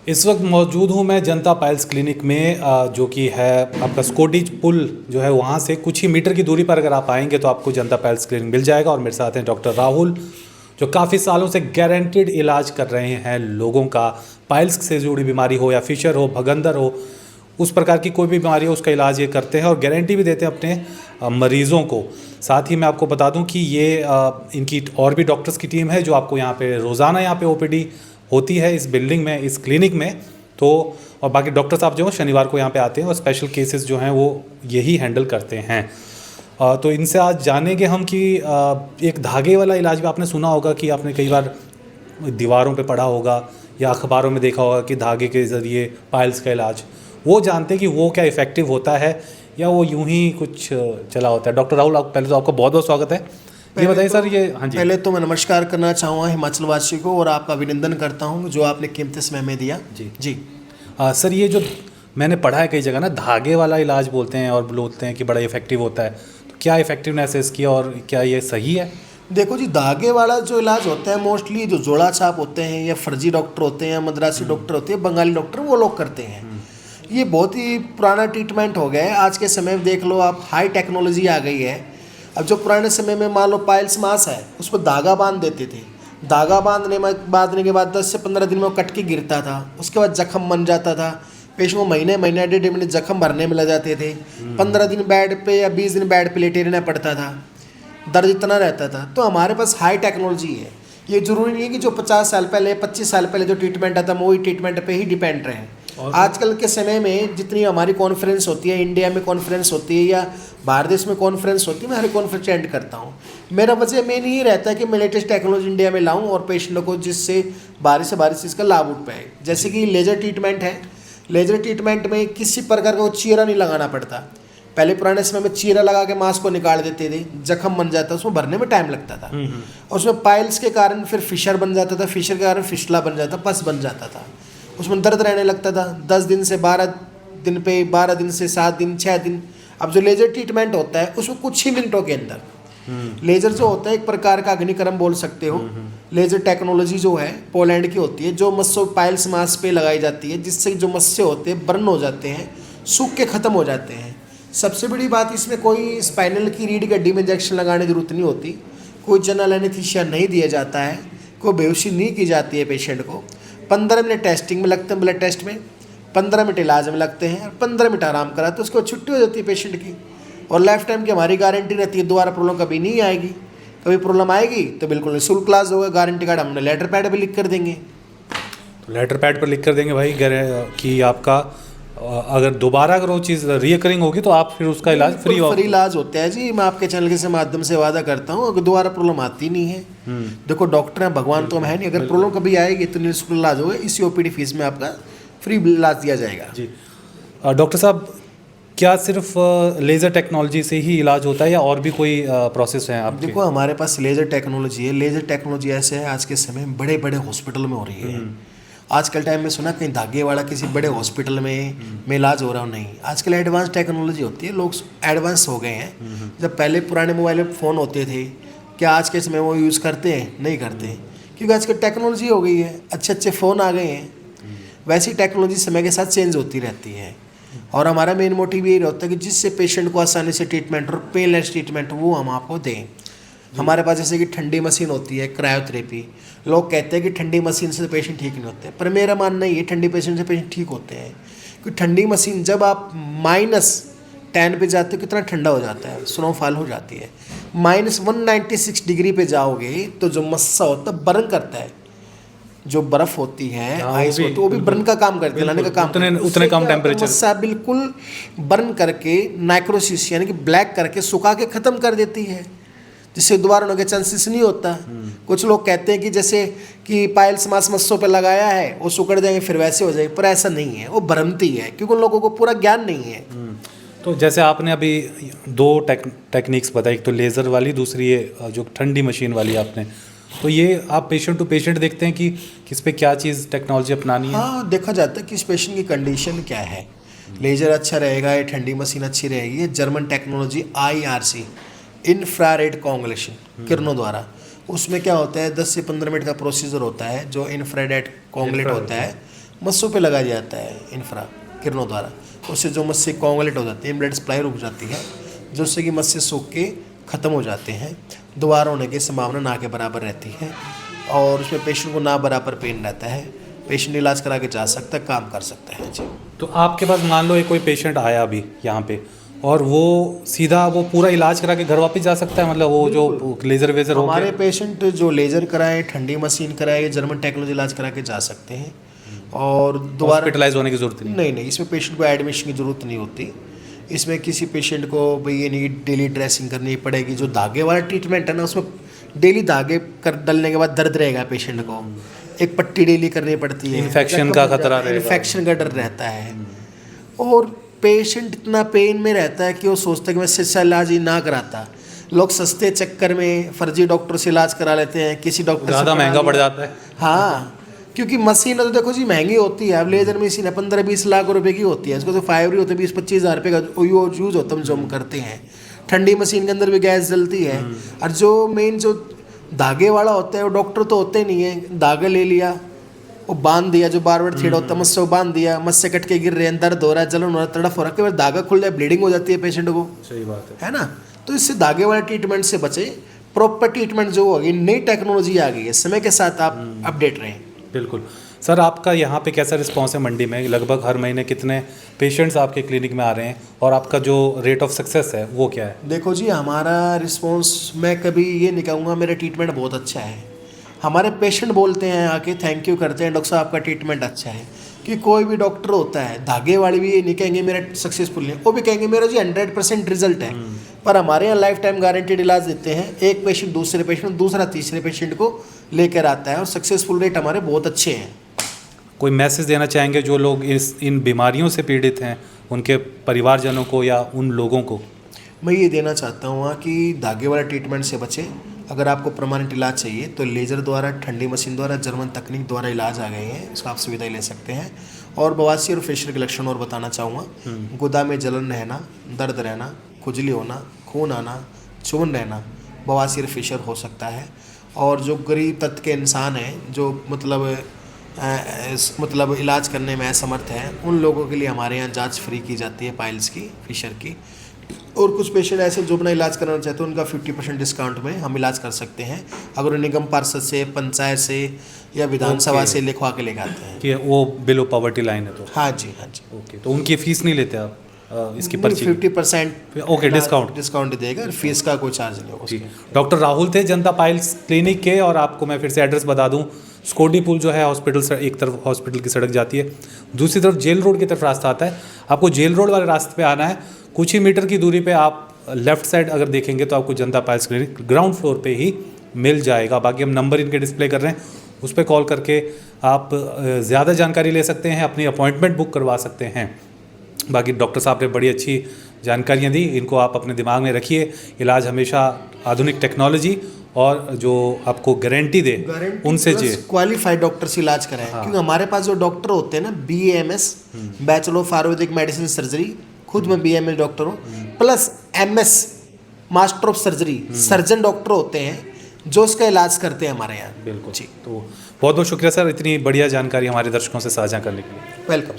इस वक्त मौजूद हूँ मैं जनता पाइल्स क्लिनिक में, जो कि है आपका स्कोटिज पुल जो है वहाँ से कुछ ही मीटर की दूरी पर अगर आप आएंगे तो आपको जनता पाइल्स क्लिनिक मिल जाएगा। और मेरे साथ हैं डॉक्टर राहुल, जो काफ़ी सालों से गारंटीड इलाज कर रहे हैं लोगों का। पाइल्स से जुड़ी बीमारी हो या फिशर हो, भगंदर हो, उस प्रकार की कोई भी बीमारी हो उसका इलाज ये करते हैं और गारंटी भी देते हैं अपने मरीज़ों को। साथ ही मैं आपको बता दूं कि ये इनकी और भी डॉक्टर्स की टीम है जो आपको यहाँ पे रोज़ाना यहाँ पे ओपीडी होती है इस बिल्डिंग में, इस क्लिनिक में। तो और बाकी डॉक्टर साहब जो शनिवार को यहाँ पे आते हैं और स्पेशल केसेस जो हैं वो यही हैंडल करते हैं। तो इनसे आज जानेंगे हम कि एक धागे वाला इलाज भी आपने सुना होगा, कि आपने कई बार दीवारों पे पढ़ा होगा या अखबारों में देखा होगा कि धागे के ज़रिए पाइल्स का इलाज। वो जानते हैं कि वो क्या इफ़ेक्टिव होता है या वो यूं ही कुछ चला होता है। डॉक्टर राहुल, पहले तो आपका बहुत बहुत स्वागत है। ये बताइए सर, ये हाँ जी। पहले तो मैं नमस्कार करना चाहूँगा हिमाचल वासी को और आपका अभिनंदन करता हूँ जो आपने कीमती समय में दिया। जी सर, ये जो मैंने पढ़ा है कई जगह ना, धागे वाला इलाज बोलते हैं और बोलते हैं कि बड़ा इफेक्टिव होता है। तो क्या इफेक्टिवनेस है इसकी और क्या ये सही है? देखो जी, धागे वाला जो इलाज होता है मोस्टली जो जोड़ा छाप होते हैं या फर्जी डॉक्टर होते हैं या मद्रासी डॉक्टर होते हैं, बंगाली डॉक्टर, वो लोग करते हैं। ये बहुत ही पुराना ट्रीटमेंट हो गया है। आज के समय में देख लो आप, हाई टेक्नोलॉजी आ गई है। अब जो पुराने समय में मान लो पाइल्स मास है, उस पर धागा बांध देते थे। धागा बांधने के बाद 10 से 15 दिन में वो कट के गिरता था। उसके बाद जख्म बन जाता था। पेशेंट को महीने 1.5 महीने जख्म भरने में लग जाते थे। 15 दिन बेड पे या 20 दिन बेड पे लेटे रहना पड़ता था। दर्द इतना रहता था। तो हमारे पास हाई टेक्नोलॉजी है। ये जरूरी नहीं है कि जो 50 साल पहले 25 साल पहले जो ट्रीटमेंट आता है वही ट्रीटमेंट पे ही डिपेंड रहे। आजकल के समय में जितनी हमारी कॉन्फ्रेंस होती है, इंडिया में कॉन्फ्रेंस होती है या बाहर देश में कॉन्फ्रेंस होती है, मैं हर कॉन्फ्रेंस अटेंड करता हूँ। मेरा वजह मेन यही रहता है कि मैं लेटेस्ट टेक्नोलॉजी इंडिया में लाऊं और पेशेंटों को जिससे बारी से बारी चीज़ का लाभ उठ पाए। जैसे कि लेज़र ट्रीटमेंट है। लेज़र ट्रीटमेंट में किसी प्रकार का चीरा नहीं लगाना पड़ता। पहले पुराने समय में चीरा लगा के मांस को निकाल देते थे, जख्म बन जाता, उसमें भरने में टाइम लगता था। और उसमें पाइल्स के कारण फिर फिशर बन जाता था, फिशर के कारण फिशला बन जाता, पस बन जाता था। उसमें दर्द रहने लगता था 10 दिन से 12 दिन पे, 12 दिन से 7 दिन, 6 दिन। अब जो लेज़र ट्रीटमेंट होता है उसमें कुछ ही मिनटों के अंदर लेज़र जो होता है एक प्रकार का अग्निकर्म बोल सकते हो। लेज़र टेक्नोलॉजी जो है पोलैंड की होती है, जो मस्सों पाइल्स मांस पे लगाई जाती है, जिससे जो मस्से होते हैं बर्न हो जाते हैं, सूख के ख़त्म हो जाते हैं। सबसे बड़ी बात, इसमें कोई स्पाइनल की रीढ़ की हड्डी में इंजेक्शन लगाने की जरूरत नहीं होती, कोई जनरल एनेस्थीसिया नहीं दिया जाता है, कोई बेहोशी नहीं की जाती है पेशेंट को। 15 मिनट टेस्टिंग में लगते हैं, ब्लड टेस्ट में 15 मिनट इलाज में लगते हैं और 15 मिनट आराम करा तो उसके बाद छुट्टी हो जाती है पेशेंट की। और लाइफ टाइम की हमारी गारंटी रहती है, दोबारा प्रॉब्लम कभी नहीं आएगी। कभी प्रॉब्लम आएगी तो बिल्कुल निःशुल्क इलाज होगा। गारंटी कार्ड हमने लेटर पैड पर लिख कर देंगे। तो लेटर पैड पर लिख कर देंगे भाई कि आपका अगर दोबारा अगर वो चीज़ रिकरिंग होगी तो आप फिर उसका इलाज फ्री इलाज होता है जी। मैं आपके चैनल के माध्यम से वादा करता हूँ, अगर दोबारा प्रॉब्लम आती नहीं है। देखो डॉक्टर हैं, भगवान तो हम है नहीं। अगर प्रॉब्लम कभी आएगी तो निःशुल्क इलाज होगा। इसी ओपीडी फीस में आपका फ्री इलाज दिया जाएगा जी। डॉक्टर साहब, क्या सिर्फ लेज़र टेक्नोलॉजी से ही इलाज होता है या और भी कोई प्रोसेस है आपके? देखो हमारे पास लेज़र टेक्नोलॉजी है। लेज़र टेक्नोलॉजी ऐसे है, आज के समय में बड़े बड़े हॉस्पिटल में हो रही है। आजकल टाइम में सुना कहीं धागे वाला किसी बड़े हॉस्पिटल में इलाज हो रहा हो, नहीं। आजकल एडवांस टेक्नोलॉजी होती है, लोग एडवांस हो गए हैं। जब पहले पुराने मोबाइल में फ़ोन होते थे, क्या आज के समय वो यूज़ करते हैं? नहीं करते, क्योंकि आजकल टेक्नोलॉजी हो गई है, अच्छे अच्छे फ़ोन आ गए हैं। वैसी टेक्नोलॉजी समय के साथ चेंज होती रहती है। और हमारा मेन मोटिव यही होता है कि जिससे पेशेंट को आसानी से ट्रीटमेंट और पेनलेस ट्रीटमेंट वो हम आपको दें। हमारे पास जैसे कि ठंडी मशीन होती है, क्रायोथेरेपी। लोग कहते हैं कि ठंडी मशीन से पेशेंट ठीक नहीं होते, पर मेरा मानना ये ठंडी मशीन से पेशेंट ठीक होते हैं। क्योंकि ठंडी मशीन जब आप -10 पे जाते हो, कितना ठंडा हो जाता है, स्नोफॉल हो जाती है। -196 डिग्री पे जाओगे तो जो मस्सा होता है बर्न करता है। जो बर्फ़ होती है, आइस होती है, वो भी बर्न का काम करती है, लाने का काम करती है। उतने कम टेम्परेचर मस्सा बिल्कुल बर्न करके नाइक्रोसिस यानी कि ब्लैक करके सुखा के ख़त्म कर देती है, जिससे दोबारा होने के चांसेस नहीं होता। कुछ लोग कहते हैं कि जैसे कि पाइल्स मांस मस्सों पे लगाया है वो सुकड़ जाएंगे फिर वैसे हो जाएंगे, पर ऐसा नहीं है, वो भ्रांति है, क्योंकि उन लोगों को पूरा ज्ञान नहीं है। तो जैसे आपने अभी 2 टेक्निक्स बताई, एक तो लेज़र वाली, दूसरी ये जो ठंडी मशीन वाली आपने, तो ये आप पेशेंट टू पेशेंट देखते हैं कि किस पे क्या चीज़ टेक्नोलॉजी अपनानी है? हाँ, देखा जाता है कि इस पेशेंट की कंडीशन क्या है। लेज़र अच्छा रहेगा या ठंडी मशीन अच्छी रहेगी। ये जर्मन टेक्नोलॉजी IRC, इंफ्रारेड कॉन्गुलेशन, किरणों द्वारा। उसमें क्या होता है, 10 से 15 मिनट का प्रोसीजर होता है जो इंफ्रारेड कॉन्गुलेट होता है। मस्सों पे लगाया जाता है इंफ्रा किरणों द्वारा। उससे जो मस्से कोगुलेट हो जाती है, ब्लड सप्लाई रुक जाती है, जिससे कि मस्से सूख के ख़त्म हो जाते हैं, दोबारा होने की संभावना ना के बराबर रहती है। और उसमें पेशेंट को ना बराबर पेन रहता है, पेशेंट इलाज करा के जा सकता है, काम कर सकता है जी। तो आपके पास मान लो एक कोई पेशेंट आया अभी यहाँ पे और वो सीधा वो पूरा इलाज करा के घर वापस जा सकता है, मतलब वो जो लेज़र वेज़र हो हमारे पेशेंट जो लेज़र कराए, ठंडी मशीन कराए, जर्मन टेक्नोलॉजी इलाज करा के जा सकते हैं और दोबारा हॉस्पिटलाइज होने की ज़रूरत नहीं। नहीं, इसमें पेशेंट को एडमिशन की ज़रूरत नहीं होती। इसमें किसी पेशेंट को भाई ये नहीं डेली ड्रेसिंग करनी पड़ेगी। जो धागे वाला ट्रीटमेंट है ना, उसमें डेली धागे कर डलने के बाद दर्द रहेगा पेशेंट को, एक पट्टी डेली करनी पड़ती है, इन्फेक्शन का खतरा रहेगा, इन्फेक्शन का डर रहता है। और पेशेंट इतना पेन में रहता है कि वो सोचता है कि मैं इससे इलाज ही ना कराता। लोग सस्ते चक्कर में फर्जी डॉक्टर से इलाज करा लेते हैं, किसी डॉक्टर से ज़्यादा महंगा पड़ जाता है। हाँ, क्योंकि मशीन तो देखो जी महंगी होती है। अब लेजर मशीन है 15-20 लाख रुपए की होती है, इसको तो फाइबर होते 20-25 हज़ार रुपये का यूज़ होता है जो हम करते हैं। ठंडी मशीन के अंदर भी गैस जलती है। और जो मेन जो धागे वाला होता है वो डॉक्टर तो होते नहीं है, धागा ले लिया, वो बांध दिया, जो बार बार छेड़ा होता है मस्से वो बांध दिया, मस्से कट के गिर रहे हैं, दर्द हो रहा है, जलन हो रहा है, तड़फ हो रहा है, कई बार धागा खुल जाए, ब्लीडिंग हो जाती है पेशेंट को। सही बात है ना। तो इससे धागे वाले ट्रीटमेंट से बचे। प्रॉपर ट्रीटमेंट जो होगी, नई टेक्नोलॉजी आ गई है, समय के साथ आप अपडेट रहें। बिल्कुल सर। आपका यहाँ पे कैसा रिस्पांस है मंडी में? लगभग हर महीने कितने पेशेंट्स आपके क्लिनिक में आ रहे हैं और आपका जो रेट ऑफ सक्सेस है वो क्या है? देखो जी, हमारा रिस्पांस, मैं कभी ये नहीं कहूँगा मेरा ट्रीटमेंट बहुत अच्छा है। हमारे पेशेंट बोलते हैं आके, थैंक यू करते हैं, डॉक्टर साहब आपका ट्रीटमेंट अच्छा है। कि कोई भी डॉक्टर होता है, धागे वाले भी ये नहीं कहेंगे मेरा सक्सेसफुल है, वो भी कहेंगे मेरा जी 100% रिजल्ट है। पर हमारे यहाँ लाइफ टाइम गारंटीड इलाज देते हैं। एक पेशेंट दूसरे पेशेंट, दूसरा तीसरे पेशेंट को लेकर आता है और सक्सेसफुल रेट हमारे बहुत अच्छे हैं। कोई मैसेज देना चाहेंगे जो लोग इन बीमारियों से पीड़ित हैं, उनके परिवारजनों को या उन लोगों को? मैं ये देना चाहता हूँ कि धागे वाला ट्रीटमेंट से बचें। अगर आपको परमानेंट इलाज चाहिए तो लेज़र द्वारा, ठंडी मशीन द्वारा, जर्मन तकनीक द्वारा इलाज आ गए हैं, इसका आप सुविधा ले सकते हैं। और बवासीर और फेशियल के लक्षण और बताना चाहूँगा। गुदा में जलन रहना, दर्द रहना, खुजली होना, खून आना, चून रहना, बवासीर फेशियल हो सकता है। और जो गरीब तबके के इंसान हैं, जो मतलब इलाज करने में असमर्थ हैं, उन लोगों के लिए हमारे यहाँ जांच फ्री की जाती है पाइल्स की, फिशर की। और कुछ पेशेंट ऐसे जो अपना इलाज कराना चाहते हैं, उनका 50% डिस्काउंट में हम इलाज कर सकते हैं, अगर निगम पार्षद से, पंचायत से या विधानसभा से लिखवा के लेके आते हैं कि वो बिलो पॉवर्टी लाइन है तो। हाँ जी, हाँ जी। ओके, तो उनकी फीस नहीं लेते आप इसकी पर्ची? 50% ओके, डिस्काउंट देगा, फीस का कोई चार्ज नहीं होगा। डॉक्टर राहुल थे जनता पाइल्स क्लिनिक के। और आपको मैं फिर से एड्रेस बता दूं, स्कोडी पुल जो है हॉस्पिटल से एक तरफ हॉस्पिटल की सड़क जाती है, दूसरी तरफ जेल रोड की तरफ रास्ता आता है। आपको जेल रोड वाले रास्ते पे आना है, कुछ ही मीटर की दूरी पे आप लेफ्ट साइड अगर देखेंगे तो आपको जनता पाइल्स क्लिनिक ग्राउंड फ्लोर पे ही मिल जाएगा। बाकी हम नंबर इनके डिस्प्ले कर रहे हैं, उस पर कॉल करके आप ज़्यादा जानकारी ले सकते हैं, अपनी अपॉइंटमेंट बुक करवा सकते हैं। बाकी डॉक्टर साहब ने बड़ी अच्छी जानकारियाँ दी, इनको आप अपने दिमाग में रखिए। इलाज हमेशा आधुनिक टेक्नोलॉजी और जो आपको गारंटी दे उनसे जे क्वालिफाइड डॉक्टर से इलाज कराएं। हाँ। क्योंकि हमारे पास जो डॉक्टर होते हैं ना, BAMS, bachelor of Ayurvedic medicine surgery, खुद मैं BAMS डॉक्टर हूँ, plus MS master of surgery, surgeon doctor होते हैं जो उसका इलाज करते हैं हमारे यहाँ। बिल्कुल जी। तो बहुत बहुत शुक्रिया सर, इतनी बढ़िया जानकारी हमारे दर्शकों से साझा करने के लिए। Welcome sir.